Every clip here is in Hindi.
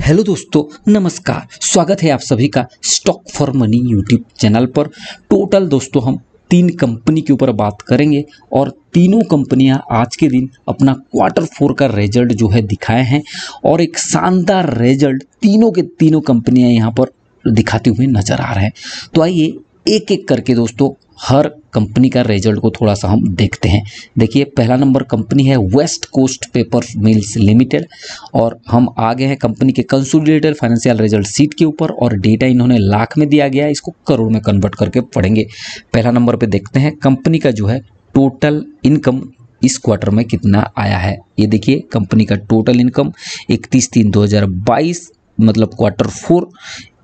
हेलो दोस्तों, नमस्कार। स्वागत है आप सभी का stock for money YouTube channel पर। टोटल दोस्तों हम 3 कंपनी के ऊपर बात करेंगे और तीनों कंपनियां आज के दिन अपना Q4 का रिजल्ट जो है दिखाए हैं और एक शानदार रिजल्ट तीनों के तीनों कंपनियां यहां पर दिखाते हुए नजर आ रहे हैं। तो आइए एक एक करके दोस्तों हर कंपनी का रिजल्ट को थोड़ा सा हम देखते हैं। देखिए, पहला नंबर कंपनी है west coast paper mills limited और हम आगे हैं कंपनी के कंसोलिडेटेड फाइनेंशियल रिजल्ट सीट के ऊपर और डेटा इन्होंने लाख में दिया गया है, इसको करोड़ में कन्वर्ट करके पढ़ेंगे। पहला नंबर पे देखते हैं कंपनी का जो है टोटल इनकम इस क्वार्टर में कितना आया है। ये देखिए कंपनी का टोटल इनकम 31/3/2022 मतलब Q4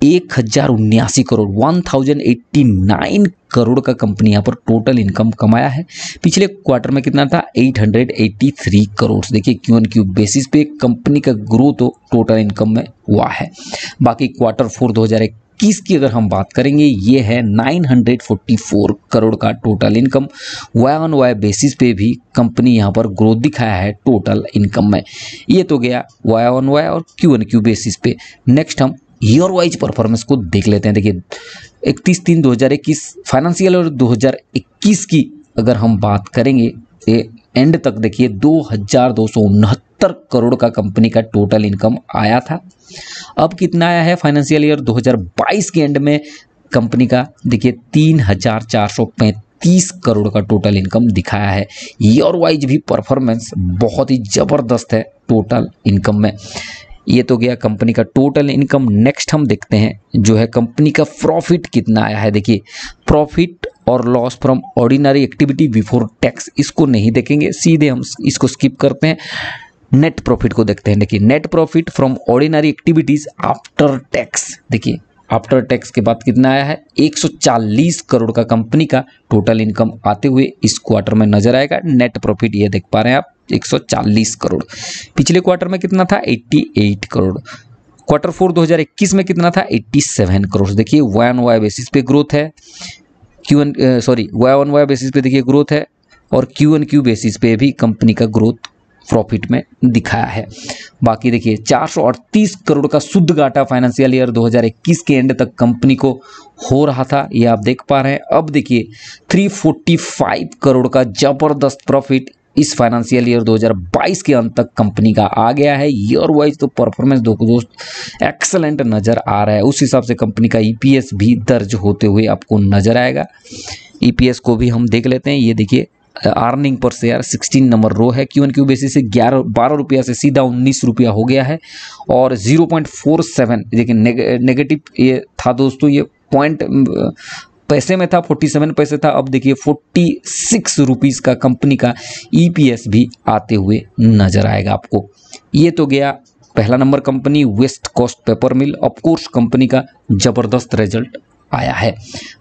1079 करोड़ 1089 करोड़ का कंपनी यहाँ पर टोटल इनकम कमाया है। पिछले क्वार्टर में कितना था 883 करोड़। देखिए Q1Q बेसिस पे कंपनी का ग्रोथ टोटल इनकम में हुआ है। बाकी Q4 2021 की अगर हम बात करेंगे, ये है 944 करोड़ का टोटल इनकम। Y-on-Y बेसिस पे भी कंपनी यहाँ पर ग्रोथ दिखाया है टोटल इनकम में। ये तो गया Y-on-Y और Q1Q बेसिस पे। नेक्स्ट हम ईयर वाइज परफॉर्मेंस को देख लेते हैं। देखिए 31/3/2021 फाइनेंशियल और 2021 की अगर हम बात करेंगे एंड तक, देखिए 2269 करोड़ का कंपनी का टोटल इनकम आया था। अब कितना आया है फाइनेंशियल ईयर 2022 के एंड में कंपनी का, देखिए 3435 करोड़ का टोटल इनकम दिखाया है। ईयर वाइज भी परफॉर्मेंस बहुत ही ज़बरदस्त है टोटल इनकम में। ये तो गया कंपनी का टोटल इनकम। नेक्स्ट हम देखते हैं जो है कंपनी का प्रॉफिट कितना आया है। देखिए प्रॉफिट और loss from ordinary activity before tax इसको नहीं देखेंगे, सीधे हम इसको स्किप करते हैं। नेट प्रॉफिट को देखते हैं। देखिए net profit from ordinary activities after tax, देखिए आफ्टर टैक्स के बाद कितना आया है 140 करोड़ का कंपनी का टोटल इनकम आते हुए इस क्वार्टर में नजर आएगा। नेट प्रॉफिट ये देख पा रहे हैं आप 140 करोड़। पिछले क्वार्टर में कितना था 88 करोड़। Q4 2021 में कितना था 87 करोड़। देखिए Y-on-Y बेसिस पे ग्रोथ है। Y-on-Y बेसिस पे देखिए ग्रोथ है और Q1Q बेसिस पे भी कंपनी का ग्रोथ प्रॉफिट में दिखाया है। बाकी देखिए 438 करोड़ का शुद्ध घाटा फाइनेंशियल ईयर 2021 के एंड तक कंपनी को हो रहा था, ये आप देख पा रहे हैं। अब देखिए 345 करोड़ का जबरदस्त प्रॉफिट इस फाइनेंशियल ईयर 2022 के अंत तक कंपनी का आ गया है। ईयर वाइज तो परफॉर्मेंस दोस्त एक्सेलेंट नज़र आ रहा है। उस हिसाब से कंपनी का EPS भी दर्ज होते हुए आपको नज़र आएगा। EPS को भी हम देख लेते हैं। ये देखिए अर्निंग पर शेयर 16 नंबर रो है। Q1Q बेसिस से 12 रुपया से सीधा 19 रुपया हो गया है और 0.47 देखिए नेगेटिव ये था दोस्तों। ये पॉइंट पैसे में था 47 पैसे था, अब देखिए 46 रुपीज़ का कंपनी का EPS भी आते हुए नजर आएगा आपको। ये तो गया पहला number company west coast paper mill. Of course company का ज़बरदस्त रिजल्ट आया है।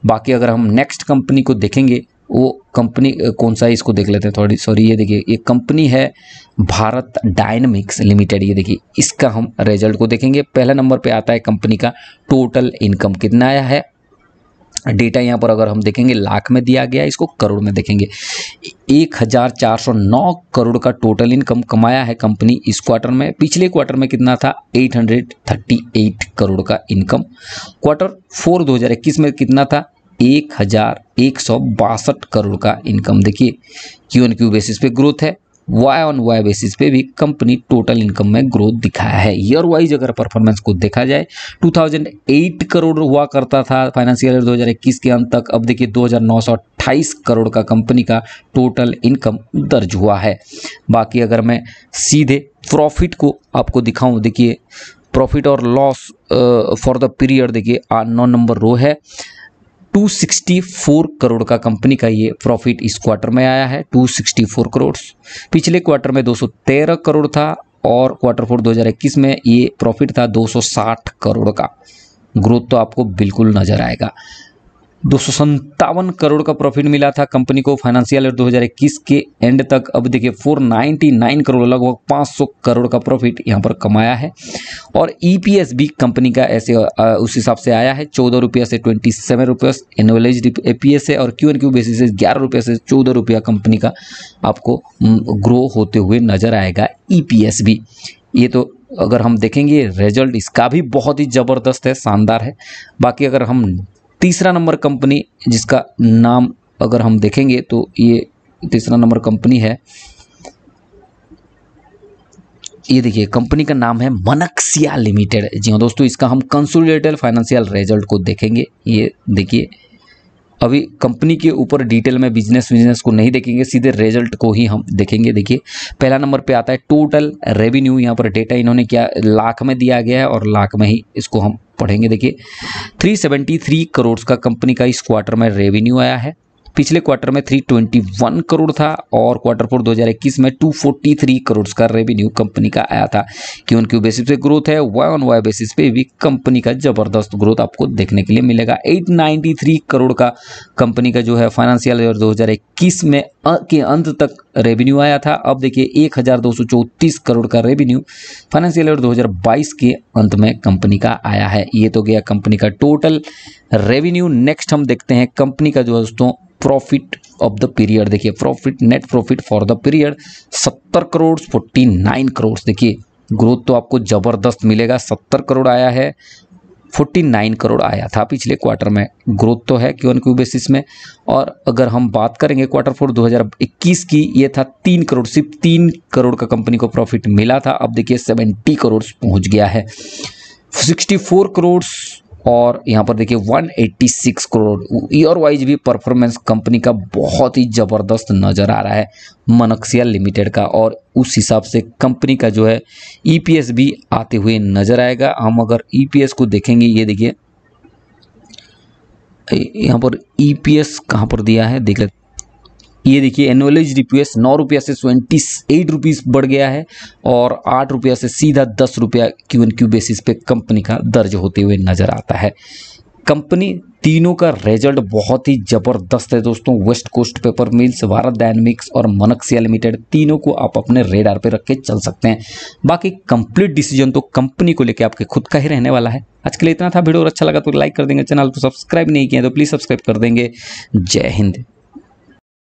बाकी अगर हम नेक्स्ट कंपनी को देखेंगे, वो कंपनी कौन सा है इसको देख लेते हैं ये देखिए ये कंपनी है भारत डायनामिक्स लिमिटेड। ये देखिए इसका हम रिजल्ट को देखेंगे। पहला नंबर पे आता है कंपनी का टोटल इनकम कितना आया है। डेटा यहाँ पर अगर हम देखेंगे लाख में दिया गया है, इसको करोड़ में देखेंगे। 1409 करोड़ का टोटल इनकम कमाया है कंपनी इस क्वार्टर में। पिछले क्वार्टर में कितना था 838 करोड़ का इनकम। Q4 2021 में कितना था 1162 करोड़ का इनकम। देखिए Q1Q बेसिस पे ग्रोथ है। Y-on-Y बेसिस पे भी कंपनी टोटल इनकम में ग्रोथ दिखाया है। ईयर वाइज अगर परफॉर्मेंस को देखा जाए 2008 करोड़ हुआ करता था फाइनेंशियल ईयर 2021 के अंत तक। अब देखिए 2928 करोड़ का कंपनी का टोटल इनकम दर्ज हुआ है। बाकी अगर मैं सीधे प्रॉफिट को आपको दिखाऊं, देखिए प्रॉफिट और लॉस फॉर द पीरियड, देखिए 9 नंबर रो है। 264 करोड़ का कंपनी का ये प्रॉफिट इस क्वार्टर में आया है, 264 करोड़। पिछले क्वार्टर में 213 करोड़ था और Q4 2021 में ये प्रॉफिट था 260 करोड़ का। ग्रोथ तो आपको बिल्कुल नजर आएगा। 257 करोड़ का प्रॉफिट मिला था कंपनी को फाइनेंशियल ईयर 2021 के एंड तक। अब देखिए 499 करोड़ लगभग 500 करोड़ का प्रॉफिट यहाँ पर कमाया है और EPS भी कंपनी का ऐसे उस हिसाब से आया है 14 रुपया से 27 रुपये एनुअलाइज्ड EPS है और Q1Q बेसिस से 11 रुपये से 14 रुपया कंपनी का आपको ग्रो होते हुए नजर आएगा EPS भी। ये तो अगर हम देखेंगे रिजल्ट इसका भी बहुत ही ज़बरदस्त है, शानदार है। बाकी अगर हम तीसरा नंबर कंपनी जिसका नाम अगर हम देखेंगे तो ये तीसरा नंबर कंपनी है, ये देखिए कंपनी का नाम है मनक्सिया लिमिटेड। जी हाँ दोस्तों, इसका हम कंसोलिडेटेड फाइनेंशियल रिजल्ट को देखेंगे। ये देखिए, अभी कंपनी के ऊपर डिटेल में बिजनेस को नहीं देखेंगे, सीधे रिजल्ट को ही हम देखेंगे। देखिए पहला नंबर पे आता है टोटल रेवेन्यू, यहाँ पर डेटा इन्होंने क्या लाख में दिया गया है और लाख में ही इसको हम पढ़ेंगे। देखिए 373 करोड़ का कंपनी का इस क्वार्टर में रेवेन्यू आया है। पिछले क्वार्टर में 321 करोड़ था और क्वार्टर 4 2021 में 243 करोड़ का रेवेन्यू कंपनी का आया था। क्यों क्यों बेसिस पे ग्रोथ है, वाई ऑन वाई बेसिस पे भी कंपनी का जबरदस्त ग्रोथ आपको देखने के लिए मिलेगा। 893 करोड़ का कंपनी का जो है फाइनेंशियल ईयर 2021 में के अंत तक रेवेन्यू आया था। अब देखिए 1234 करोड़ का रेवेन्यू फाइनेंशियल ईयर 2022 के अंत में कंपनी का आया है। ये तो गया कंपनी का टोटल रेवेन्यू। नेक्स्ट हम देखते हैं कंपनी का जो है दोस्तों प्रॉफिट ऑफ द पीरियड। देखिए profit, net profit for the period 70 crore 49 crore. देखिए ग्रोथ तो आपको जबरदस्त मिलेगा, 70 करोड़ आया है, 49 करोड़ आया था पिछले क्वार्टर में। ग्रोथ तो है क्यों क्यू बेसिस में। और अगर हम बात करेंगे क्वार्टर 4 2021 की, ये था 3 करोड़, सिर्फ 3 करोड़ का कंपनी को प्रॉफिट मिला था। अब देखिए 70 करोड़ पहुंच गया है, 64 करोड़ और यहाँ पर देखिए 186 करोड़। ईयर वाइज भी परफॉर्मेंस कंपनी का बहुत ही ज़बरदस्त नज़र आ रहा है मनक्सिया लिमिटेड का, और उस हिसाब से कंपनी का जो है ईपीएस भी आते हुए नज़र आएगा। हम अगर ईपीएस को देखेंगे, ये देखिए यहाँ पर ईपीएस कहाँ पर दिया है देख लेते। ये देखिए एनुअलाइज्ड ईपीएस 9 रुपया से 28 रुपीज़ बढ़ गया है और 8 रुपया से सीधा 10 रुपया क्यू बेसिस पे कंपनी का दर्ज होते हुए नजर आता है। कंपनी तीनों का रिजल्ट बहुत ही ज़बरदस्त है दोस्तों। West coast paper mills, Bharat dynamics और मनक्सिया लिमिटेड, तीनों को आप अपने रेडार पे रख के चल सकते हैं। बाकी कंप्लीट डिसीजन तो कंपनी को लेकर आपके खुद का ही रहने वाला है। आज के लिए इतना था। वीडियो अच्छा लगा तो लाइक कर देंगे, चैनल को सब्सक्राइब नहीं किया तो प्लीज़ सब्सक्राइब कर देंगे। जय हिंद।